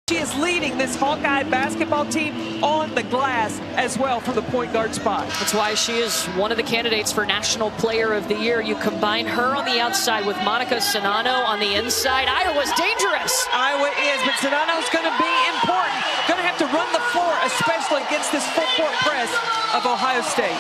She is leading this Hawkeye basketball team on the glass as well from the point guard spot. That's why she is one of the candidates for National Player of the Year. You combine her on the outside with Czinano on the inside. Iowa's dangerous. Iowa is, but Czinano's going to be important. Going to have to run the floor, especially against this full court press of Ohio State.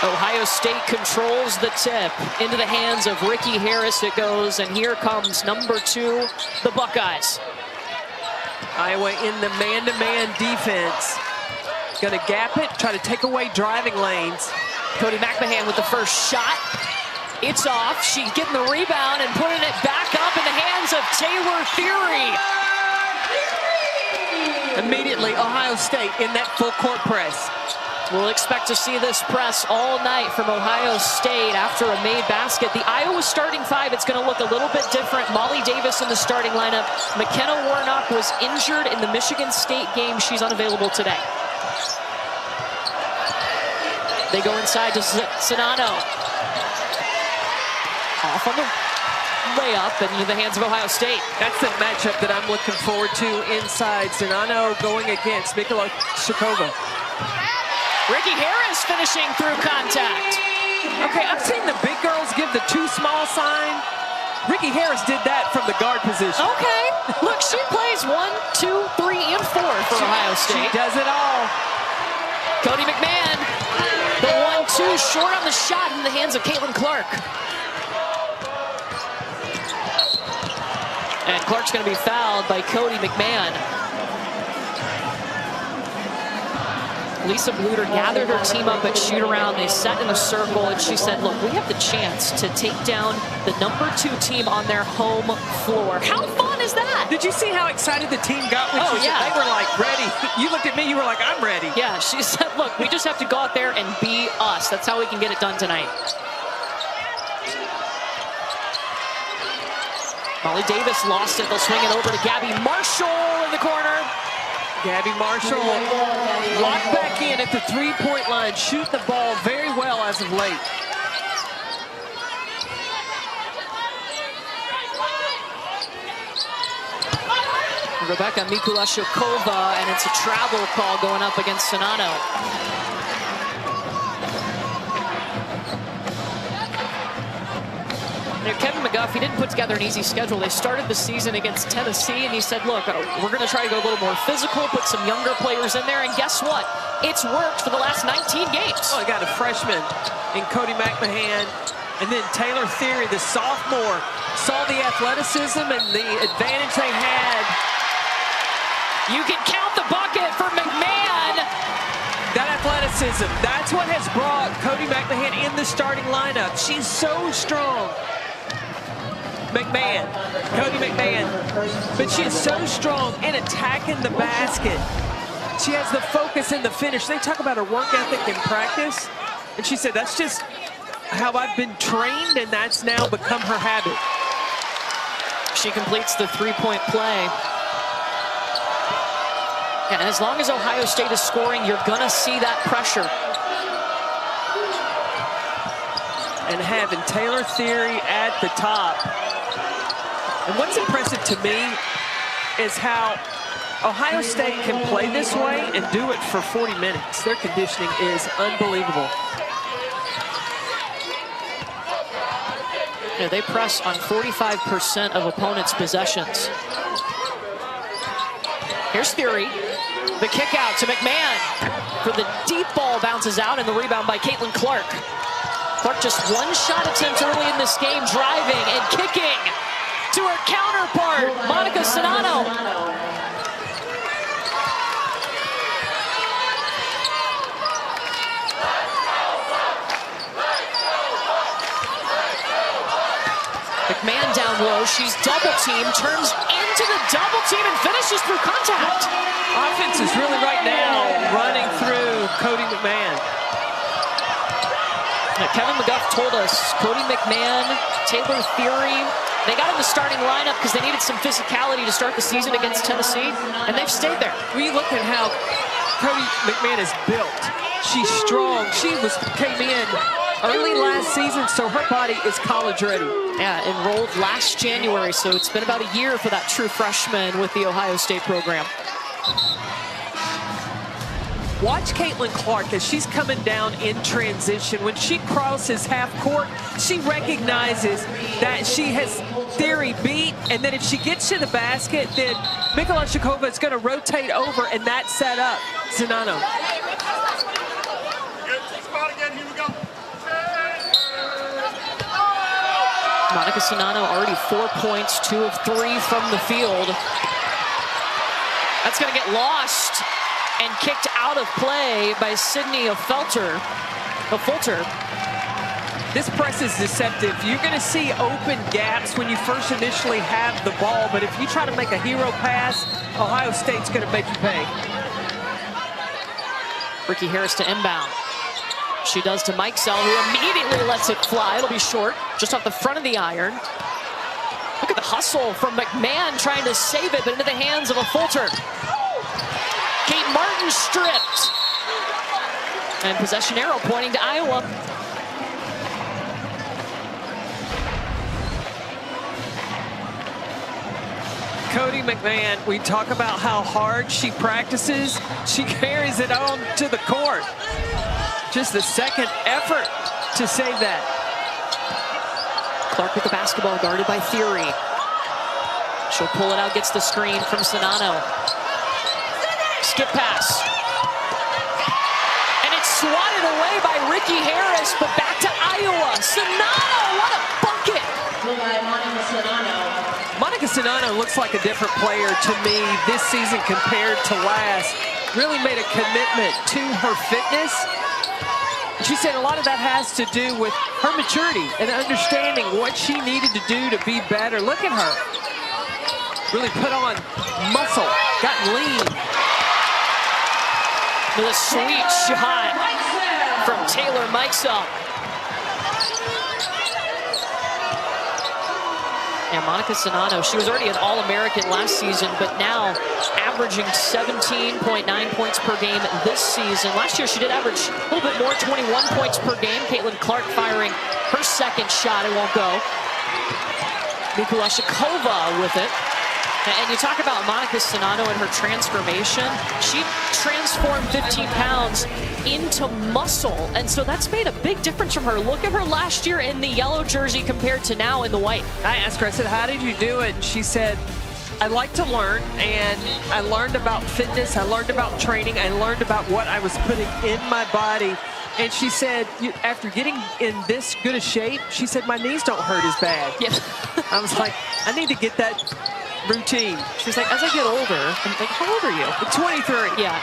Ohio State controls the tip. Into the hands of Ricky Harris it goes, and here comes number 2, the Buckeyes. Iowa in the man-to-man defense. Gonna gap it, try to take away driving lanes. Cody McMahon with the first shot. It's off. She's getting the rebound and putting it back up in the hands of Taylor Theory. Immediately, Ohio State in that full court press. We'll expect to see this press all night from Ohio State after a made basket. The Iowa starting 5, it's going to look a little bit different. Molly Davis in the starting lineup. McKenna Warnock was injured in the Michigan State game. She's unavailable today. They go inside to Czinano. Off on the layup and into the hands of Ohio State. That's the matchup that I'm looking forward to inside. Czinano going against Mikola Shakova. Ricky Harris finishing through contact. Okay, I've seen the big girls give the too small sign. Ricky Harris did that from the guard position. Okay, look, she plays 1, 2, 3, and 4 for Ohio State. She does it all. Cody McMahon, the 1-2 short on the shot in the hands of Caitlin Clark. And Clark's going to be fouled by Cody McMahon. Lisa Bluder gathered her team up at shoot-around. They sat in a circle, and she said, look, we have the chance to take down the number 2 team on their home floor. How fun is that? Did you see how excited the team got when she yeah. said they were like ready? You looked at me, you were like, I'm ready. Yeah, she said, look, we just have to go out there and be us. That's how we can get it done tonight. Molly Davis lost it. They'll swing it over to Gabby Marshall in the corner. Gabby Marshall locked back in at the three-point line, shoot the ball very well as of late. Rebecca Mikulashikova, and it's a travel call going up against Czinano. Kevin McGuff, he didn't put together an easy schedule. They started the season against Tennessee, and he said, look, we're going to try to go a little more physical, put some younger players in there, and guess what? It's worked for the last 19 games. Oh, I got a freshman in Cody McMahon, and then Taylor Theory, the sophomore, saw the athleticism and the advantage they had. You can count the bucket for McMahon. That athleticism, that's what has brought Cody McMahon in the starting lineup. She's so strong. McMahon, Cody McMahon, but she is so strong in attacking the basket. She has the focus and the finish. They talk about her work ethic in practice, and she said, that's just how I've been trained, and that's now become her habit. She completes the three-point play. And as long as Ohio State is scoring, you're gonna see that pressure. And having Taylor Theory at the top. And what's impressive to me is how Ohio State can play this way and do it for 40 minutes. Their conditioning is unbelievable. Yeah, they press on 45% of opponents' possessions. Here's Theory. The kick out to McMahon for the deep ball, bounces out, and the rebound by Caitlin Clark. Clark just one shot attempt early in this game, driving and kicking to her counterpart, Czinano. McMahon down low, she's double teamed, turns into the double team and finishes through contact. Offense is really right now running through Cody McMahon. Now, Kevin McGuff told us Cody McMahon, Taylor Theory, they got in the starting lineup because they needed some physicality to start the season against Tennessee, and they've stayed there. We look at how Cody McMahon is built. She's strong. She came in early last season, so her body is college ready. Yeah, enrolled last January, so it's been about a year for that true freshman with the Ohio State program. Watch Caitlin Clark as she's coming down in transition. When she crosses half court, she recognizes that she has theory beat, and then if she gets to the basket, then Mikulashikova is going to rotate over, and that set up Czinano. Monica Czinano already 4 points, 2 of 3 from the field. That's going to get lost and kicked out of play by Sydney Fulter. This press is deceptive. You're going to see open gaps when you first initially have the ball, but if you try to make a hero pass, Ohio State's going to make you pay. Ricky Harris to inbound. She does to Mikesell, who immediately lets it fly. It'll be short, just off the front of the iron. Look at the hustle from McMahon trying to save it, but into the hands of a Fulter. Kate Martin stripped. And possession arrow pointing to Iowa. Cody McMahon, we talk about how hard she practices. She carries it on to the court. Just the second effort to save that. Clark with the basketball, guarded by Theory. She'll pull it out, gets the screen from Czinano. Skip pass. And it's swatted away by Ricky Harris, but back to Iowa. Czinano, what a bucket! Monica Czinano looks like a different player to me this season compared to last. Really made a commitment to her fitness. She said a lot of that has to do with her maturity and understanding what she needed to do to be better. Look at her. Really put on muscle, got lean. With a sweet shot from Taylor Mikesell. Yeah, Monica Czinano, she was already an All-American last season, but now averaging 17.9 points per game this season. Last year she did average a little bit more, 21 points per game. Caitlin Clark firing her second shot, it won't go. Mikulashikova with it. And you talk about Monica Czinano and her transformation. She transformed 15 pounds into muscle, and so that's made a big difference from her. Look at her last year in the yellow jersey compared to now in the white. I asked her, I said, how did you do it? And she said, I like to learn, and I learned about fitness, I learned about training, I learned about what I was putting in my body. And she said, after getting in this good a shape, she said, my knees don't hurt as bad. Yeah. I was like, I need to get that routine. She's like, as I get older, I'm like, how old are you? 23. Yeah.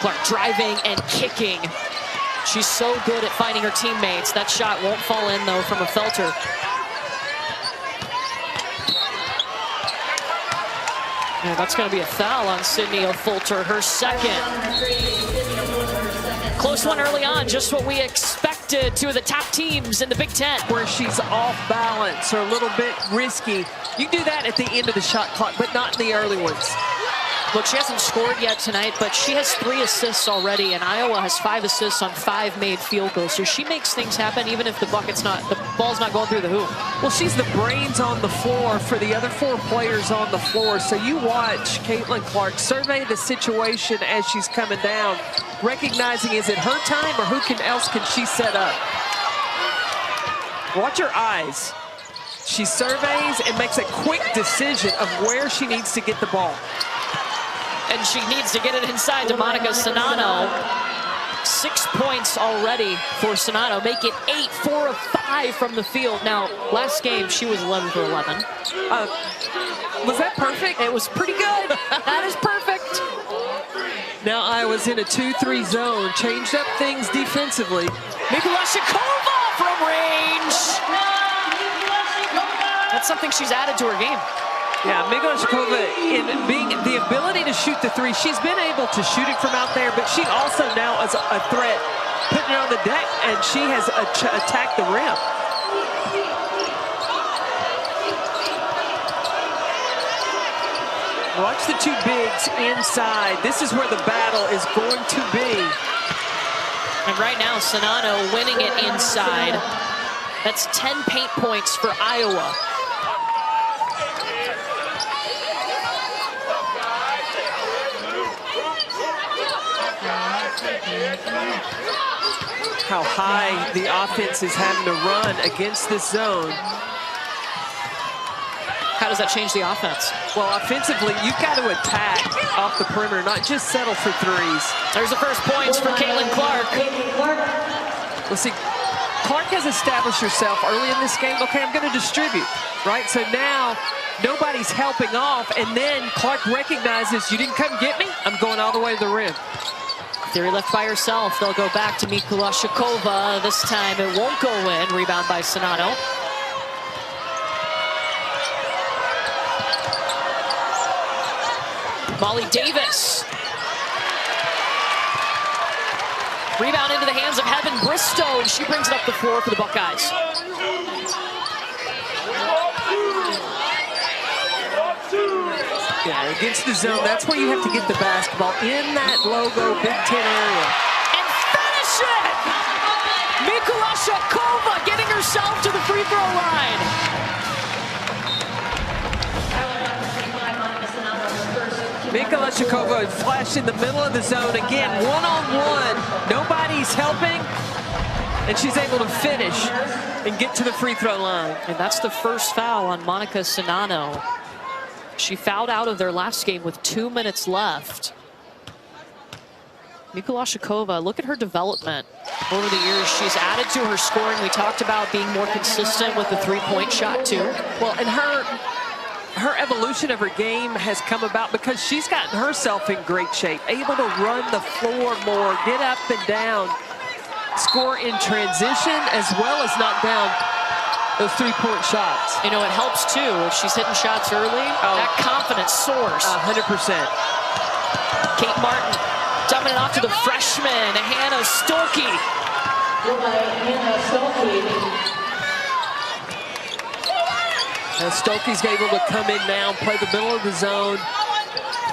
Clark driving and kicking. She's so good at finding her teammates. That shot won't fall in, though, from a Fulter. Yeah, that's going to be a foul on Sydney Fulter, her second. Close one early on, just what we expected. Two of the top teams in the Big Ten. Where she's off balance or a little bit risky. You do that at the end of the shot clock, but not in the early ones. Look, she hasn't scored yet tonight, but she has 3 assists already, and Iowa has 5 assists on 5 made field goals. So she makes things happen even if the ball's not going through the hoop. Well, she's the brains on the floor for the other 4 players on the floor. So you watch Caitlin Clark survey the situation as she's coming down, recognizing is it her time or who else can she set up? Watch her eyes. She surveys and makes a quick decision of where she needs to get the ball. And she needs to get it inside to Monica Czinano. 6 points already for Czinano, make it 8, 4 of 5 from the field. Now, last game, she was 11 for 11. Was that perfect? It was pretty good. That is perfect. Now I was in a 2-3 zone, changed up things defensively. Mikulashikova from range. That's something she's added to her game. Yeah, Mikulashikova, in being the ability to shoot the 3, she's been able to shoot it from out there, but she also now is a threat, putting it on the deck, and she has attacked the rim. Watch the two bigs inside. This is where the battle is going to be. And right now, Czinano winning it inside. That's 10 paint points for Iowa. How high the offense is having to run against this zone. How does that change the offense? Well, offensively, you've got to attack off the perimeter, not just settle for threes. There's the first points for Caitlin Clark. Well, see, Clark has established herself early in this game. Okay, I'm going to distribute, right? So now nobody's helping off, and then Clark recognizes, you didn't come get me, I'm going all the way to the rim. Theory left by herself. They'll go back to Mikulashikova. This time it won't go in. Rebound by Czinano. Molly Davis. Rebound into the hands of Heaven Bristow, and she brings it up the floor for the Buckeyes. Yeah, against the zone, that's where you have to get the basketball in that logo Big Ten area. And finish it! Mikulashikova getting herself to the free throw line. Mikulashikova flashed in the middle of the zone again, one-on-one. Nobody's helping, and she's able to finish and get to the free throw line. And that's the first foul on Monica Czinano. She fouled out of their last game with 2 minutes left. Mikulashikova, look at her development over the years. She's added to her scoring. We talked about being more consistent with the three-point shot too. Well, and her evolution of her game has come about because she's gotten herself in great shape, able to run the floor more, get up and down, score in transition, as well as knock down those three-point shots. You know, it helps too if she's hitting shots early. That confidence soars. 100%. Kate Martin dumping it off to the freshman, Hannah Stolke. Stolke's able to come in now and play the middle of the zone,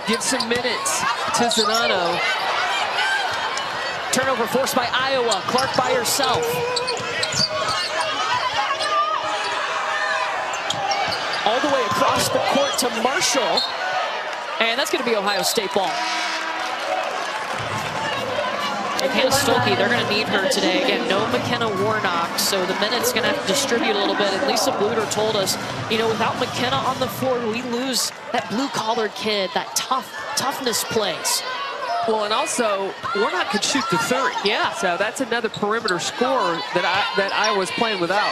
give some minutes to Czinano. Turnover forced by Iowa. Clark by herself. All the way across the court to Marshall. And that's going to be Ohio State ball. And Hannah Stolke, they're going to need her today. Again, no McKenna Warnock, so the minute's going to have to distribute a little bit. And Lisa Bluder told us, you know, without McKenna on the floor, we lose that blue-collared kid, that toughness plays. Well, and also, Warnock could shoot the three. Yeah. So that's another perimeter scorer that I was playing without.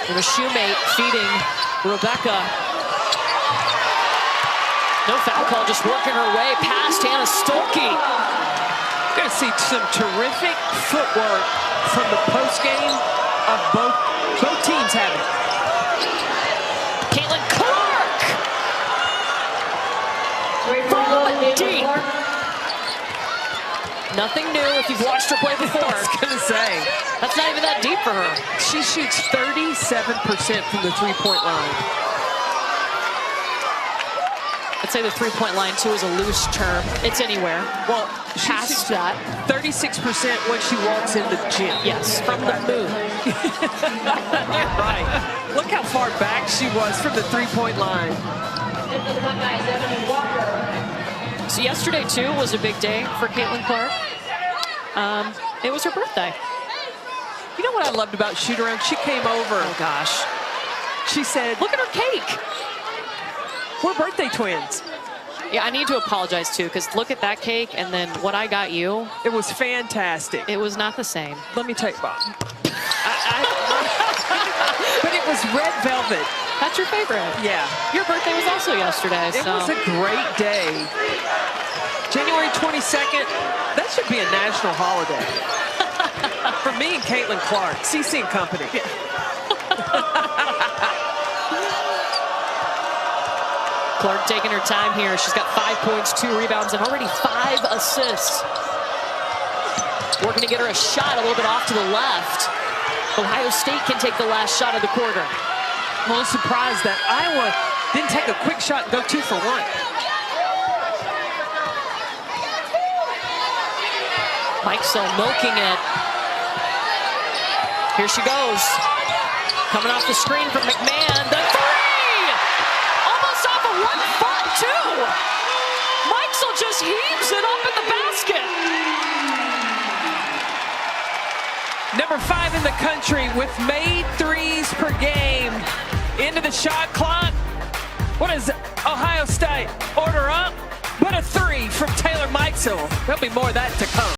And a shoemate feeding Rebecca. No foul call, just working her way past Hannah Stolke. You're going to see some terrific footwork from the postgame of both teams having. Caitlin Clark! From deep. Nothing new if you've watched her play before. I was going to say. That's not even that deep for her. She shoots 37% from the three-point line. I'd say the three-point line, too, is a loose term. It's anywhere. Well, past that. 36% when she walks in the gym. Yes, from the moon. Right. Look how far back she was from the three-point line. So yesterday, too, was a big day for Caitlin Clark. It was her birthday. You know what I loved about shoot-around? She came over. Oh, gosh. She said, look at her cake. We're birthday twins. Yeah, I need to apologize, too, because look at that cake, and then what I got you. It was fantastic. It was not the same. Let me take Bob. But it was red velvet. That's your favorite. Yeah. Your birthday was also yesterday. It was a great day. January 22nd, that should be a national holiday. For me and Caitlin Clark, CC and Company. Yeah. Clark taking her time here. She's got 5 points, 2 rebounds, and already 5 assists. working to get her a shot a little bit off to the left. Ohio State can take the last shot of the quarter. I'm a little surprised that Iowa didn't take a quick shot and go 2 for 1. Mikesell milking it. Here she goes. Coming off the screen from McMahon. The three! Almost off of 1 foot, too. Mikesell just heaves it up in the basket. Number 5 in the country with made threes per game. Into the shot clock. What does Ohio State order up? But a 3 from Taylor Mikesell. There'll be more of that to come.